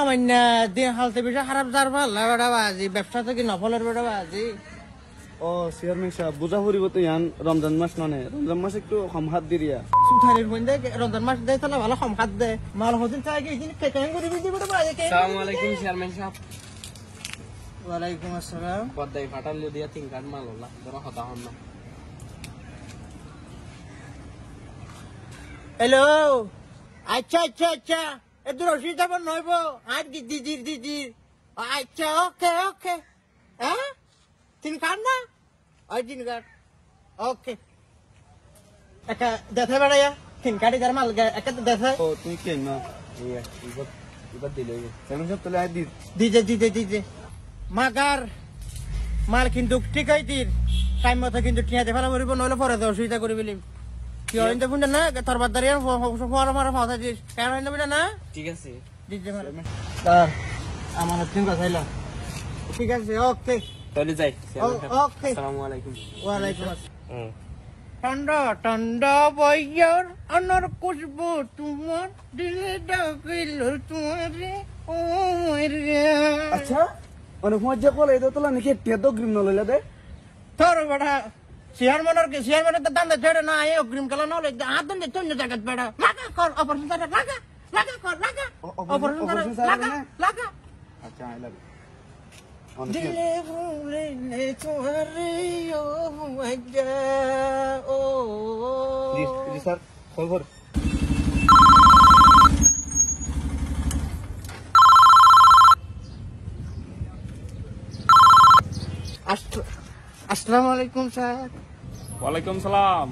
মাইনা দিন হালতে বেশি খারাপ যার ভাল না বেটা বাজি ব্যবসা থেকে নফলের বেটা বাজি ও চেয়ারম্যান সাহেব বুঝা ফুরিব তো ইয়ান রমজান মাস মানে রমজান মাস একটু কম হাত দিরিয়া সুথারির মধ্যে রমজান মাস দেয় তাহলে ভালো কম খাত দেয় মাল হদিন চাই কি জিনিস কেন করে দিবি বেটা বাজি আসসালামু আলাইকুম চেয়ারম্যান সাহেব ওয়ালাইকুম আসসালাম পদ্মাই ফাটাল দিয়া 3 কাঠ মাল হলা ধরো হতা হন না হ্যালো আচ্ছা আচ্ছা আচ্ছা এত রসিদ যাবার নইব আর দিদি আচ্ছা ওকে ওকে হ্যাঁ 3 কাঠ না ওই 3 কাঠ ওকে একটা দেখে বেড়াইয়া 3 কাঠি যার মাল একটা দেখে ও তুই কেন না এবার দিলে চেয়ারম্যান সাহেব তাহলে আয় দিজে মাগার মাল কিন্তু ঠিক হয় তীর টাইম মতো কিন্তু টিয়াতে ফেলা করিব নইলে পরে অসুবিধা করি বলি কি হইতে বুঝে না তোর বাদারি ফোয়ারা মারা ফাঁসা দিস কেন হইতে বুঝে না ঠিক আছে দিজে স্যার আমার চিন্তা চাইলাম ঠিক আছে ওকে তাহলে যাই ওকে আসসালামু আলাইকুম ওয়ালাইকুম আসসালাম ঠান্ডা ঠান্ডা বইয়ার অনর খুশবু তোমার দিলে ডাকিল তোমারে ও রে আচ্ছা মানে মজা কল এই তোলা নাকি টেদ গ্রিম নলইলা দে তোর বড়া চেয়ারম্যানের তো দান্দা ছেড়ে না এই অগ্রিম কালা নলে হাত দেন চন্য জায়গা বেড়া লাগা কর অপারেশন করে লাগা কর লাগা অপারেশন করে লাগা আচ্ছা আই লাভ দিলে ভুলে নে তোমারে ও মজা ও জি স্যার কল কর আসসালামু আলাইকুম স্যার ওয়ালাইকুম সালাম।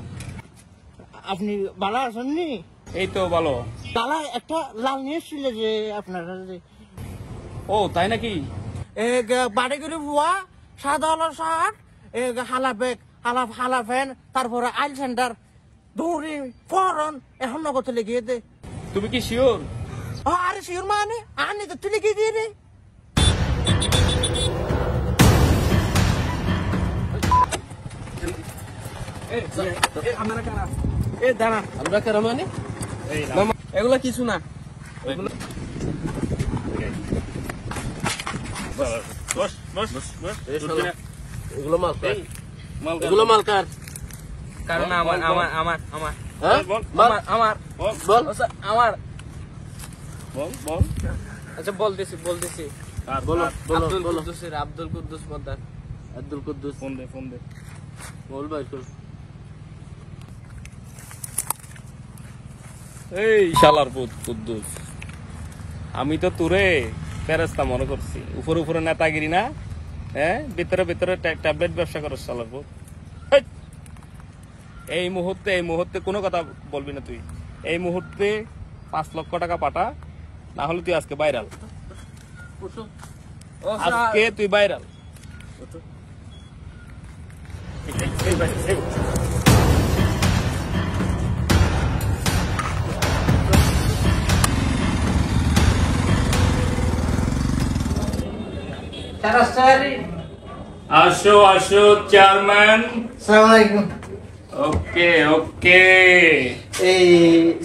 আপনি ভালো আছেন নি? এই তো ভালো। তালা একটা লাল নিয়ে ছিল যে আপনার ও তাই নাকি? বাড়ি করে ভুয়া সাদা হলো শার্ট হালা ব্যাগ হালা ফ্যান তারপরে আইল সেন্টার দৌড়ি ফরন এখন নগদ লেগিয়ে দে। তুমি কি শিওর? আরে শিওর মানে আনি তো তুই লিখিয়ে দিয়ে রে। আমরা কারা মানে এগুলা কিছু না এগুলো মালকার কারণ আমার আমার আমার আমার আমার বল আমার বল আচ্ছা বলতেছি আব্দুল কুদ্দুস মদ্দার আব্দুল কুদ্দুস ফোন দে বল ভাই এই শালার পুত কুদ্দুস, আমি তো তোরে ফেরেশতা মনে করছি, উপরে নেতাগিরি না, হ্যাঁ ভিতরে ট্যাবলেট ব্যবসা করছ শালার পুত। এই মুহূর্তে কোনো কথা বলবি না তুই। এই মুহূর্তে 5 লক্ষ টাকা পাঠা, না হলে তুই আজকে ভাইরাল। আজকে তুই ভাইরাল। আসো চেয়ারম্যান। আসসালামু আলাইকুম। ওকে এই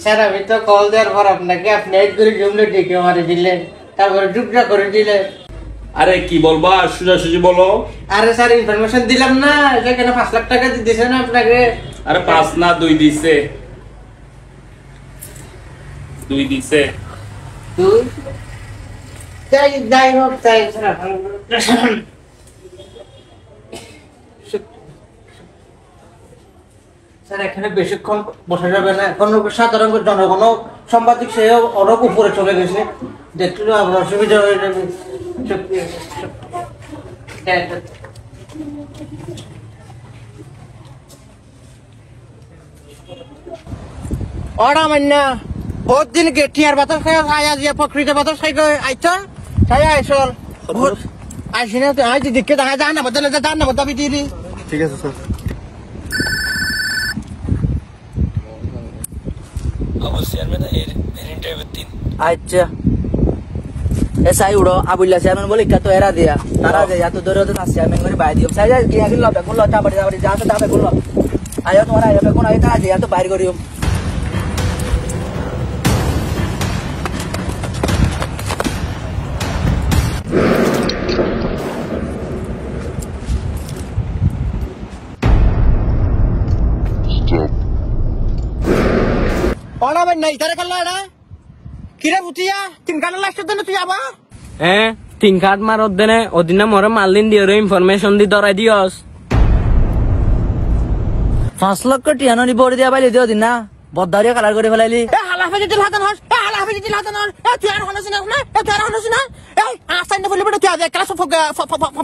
স্যার আমি তো কল দেওয়ার পর আপনাকে আপনি এক করে জমলে ডেকে মারে দিলেন, তারপরে টুকরা করে দিলেন। আরে কি বলবা, সোজাসুজি বলো। আরে স্যার ইনফরমেশন দিলাম না, সেখানে 5 লাখ টাকা দিতেছে না আপনাকে। আরে 5 না 2 দিছে। 2 দিছে। যাই হোক তাই স্যার এখানে বেশিক্ষণ বসা যাবে না, এখন সাধারণ জনগণ সাংবাদিক সেও অনেক উপরে চলে গেছে, দেখতে আমার অসুবিধা হয়ে যাবে। ওরা মান্না বহুত দিন টিয়ার বাতাস খাই আয়া দিয়া প্রকৃতির বাতাস খাই আইতো তাই আইসল আইসি না তো আইছি দিকে দেখা যায় না বদলে যায় না বদলে দিদি। ঠিক আছে স্যার। আচ্ছা এসাই উড়ো আবুল্লা চেয়ারম্যান বলে তো এরা দিয়া তারা যে এত দূরে তো চেয়ারম্যান করে বাই দিও সাই যায় গিয়া গেল বেগুন লতা বাড়ি যা আছে তা বেগুন আয়া তোমার আয়া বেগুন আয়া তারা যে এত বাইর করিও ওরা ভাই নাই তারে কাল্লা রে কিরে বুটিয়া তিন কাটা লাস্টের দিন তুই আবার তিন কাট মারত দেনে ওদিনে মরে মালদিন দিয়ে ইনফরমেশন দি ধরাই দিয়স 5 লক্ষ টিয়া ননি বড় দিয়া বাইলে দিও দিন না বদ্দারিয়া কালার করে ফেলাইলি এ হালা হাফে দিল হাতান হস এ হালা হাফে দিল হাতান হস এ তুই আর হনস না এ তুই আর হনস না এ আসাই না বলে বড় তুই আগে ক্লাস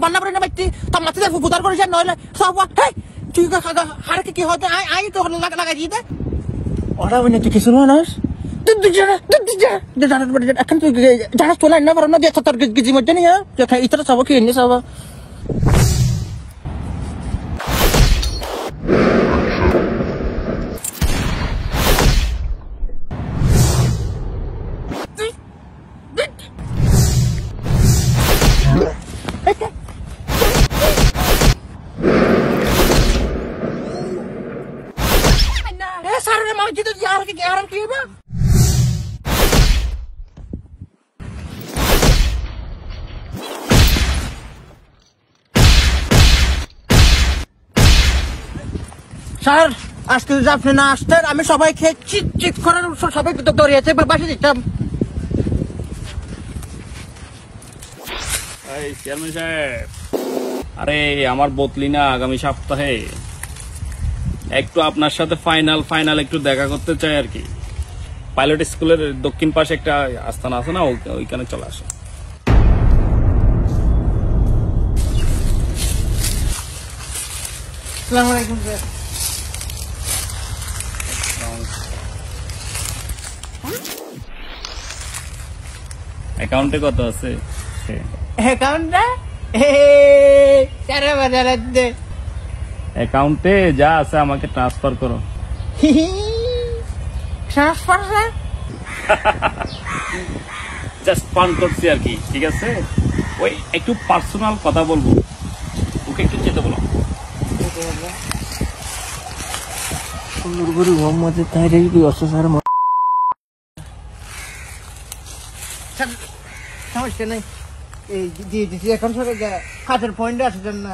ফান্না বলে না বাইতি তো মাথা দিয়ে ফুদার করে যায় নইলে সব হেই তুই হারে কি হতে আই তো লাগাই দিয়ে দে ওরা বনে তুই কিছু নস তুই জানার বড় এখন তুই জানা চলে না বড় না দিয়ে তোর গিজি মধ্যে নিয়ে তুই ইতরা সব কি এনে সব सारे मार की तो यार की बा স্যার আজকে যদি আপনি না আসতেন আমি সবাইকে চিট করার সবাই তো দৌড়িয়েছে বাসে দিতাম এই চেয়ারম্যান সাহেব, আরে আমার বদলি না আগামী সপ্তাহে একটু আপনার সাথে ফাইনাল একটু দেখা করতে চাই আর কি। পাইলট স্কুলের দক্ষিণ পাশে একটা আস্থান আছে না, ওইখানে চলে আসে। আসসালামু আলাইকুম স্যার। অ্যাকাউন্টে কত আছে? অ্যাকাউন্টটা চারে বাজার দে অ্যাকাউন্টে যা আছে আমাকে ট্রান্সফার করো। ট্রান্সফার স্যার জাস্ট ফান করছি আর কি, ঠিক আছে? ওই একটু পার্সোনাল কথা বলবো, ওকে একটু যেতে বলো। সমস্যা নেই, এই দিয়ে দিচ্ছি এখন সবাই কাজের পয়েন্টে আসছেন না।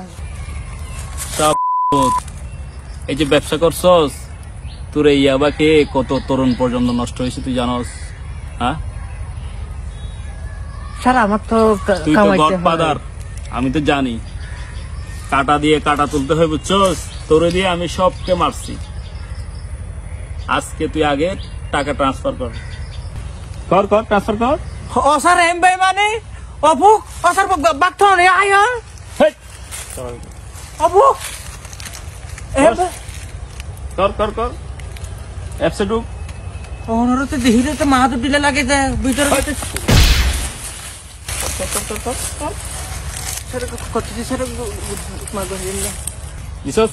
এই যে ব্যবসা করছস, তোর এই ইয়াবাকে কত তরুণ পর্যন্ত নষ্ট হয়েছে তুই জানস? হ্যাঁ স্যার আমার তো তুই তো গডফাদার, আমি তো জানি। কাটা দিয়ে কাটা তুলতে হয়, বুঝছস? তোরে দিয়ে আমি সবকে মারছি। আজকে তুই আগে টাকা ট্রান্সফার কর ট্রান্সফার কর। ও স্যার এম ভাই মানে অপু ও স্যার বাক্ত নেই আয় অপু কর অ্যাপসে ঢুক। ওনারা তো দেখিলে তো মা তো দিলে লাগে যায় ভিতরে করতেছি স্যার দিছস?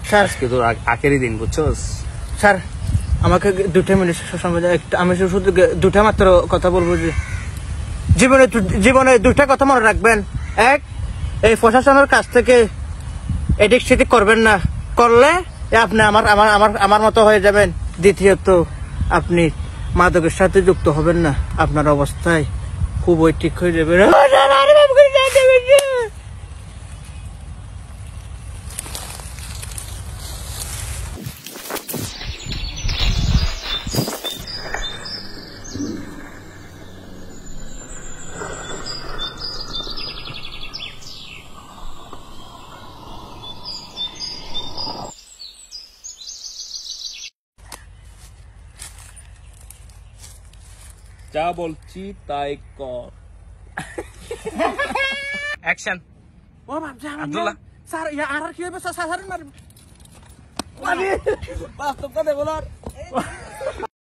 স্যার আজকে তোর আখেরি দিন, বুঝছস? স্যার আমাকে 2 মিনিট সময় দেন, আমি শুধু 2টা মাত্র কথা বলবো। যে জীবনে 2টা কথা মনে রাখবেন। এক, এই প্রশাসনের কাছ থেকে এদিক সেদিক করবেন না, করলে আপনি আমার মতো হয়ে যাবেন। দ্বিতীয়ত, আপনি মাদকের সাথে যুক্ত হবেন না, আপনার অবস্থায় খুবই ঠিক হয়ে যাবে। যা বলছি তাই কর। অ্যাকশন। ও বাবা আব্দুল্লাহ স্যার আর কি হবে স্যার মারবে বাস্তব কথা বলার